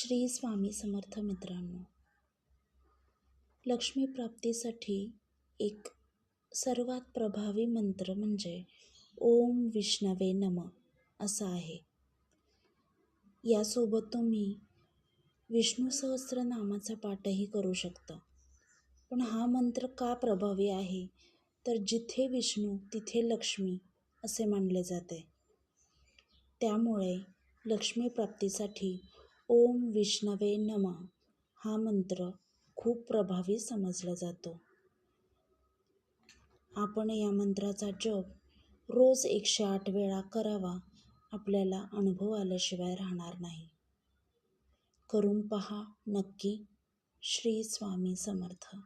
श्री स्वामी समर्थ मित्रांनो, लक्ष्मी प्राप्तीसाठी एक सर्वात प्रभावी मंत्र म्हणजे ओम विष्णवे नमः असा आहे. यासोबत तुम्ही विष्णू सहस्रनामाचा पाठही करू शकता. पण हा मंत्र का प्रभावी आहे, तर जिथे विष्णू तिथे लक्ष्मी असे मानले जाते. त्यामुळे लक्ष्मी प्राप्तीसाठी ओम विष्णवे नमः हा मंत्र खूप प्रभावी समजला जातो. आपण या मंत्राचा जप रोज 108 वेळा करावा. आपल्याला अनुभव आल्याशिवाय राहणार नाही. करून पहा नक्की. श्री स्वामी समर्थ.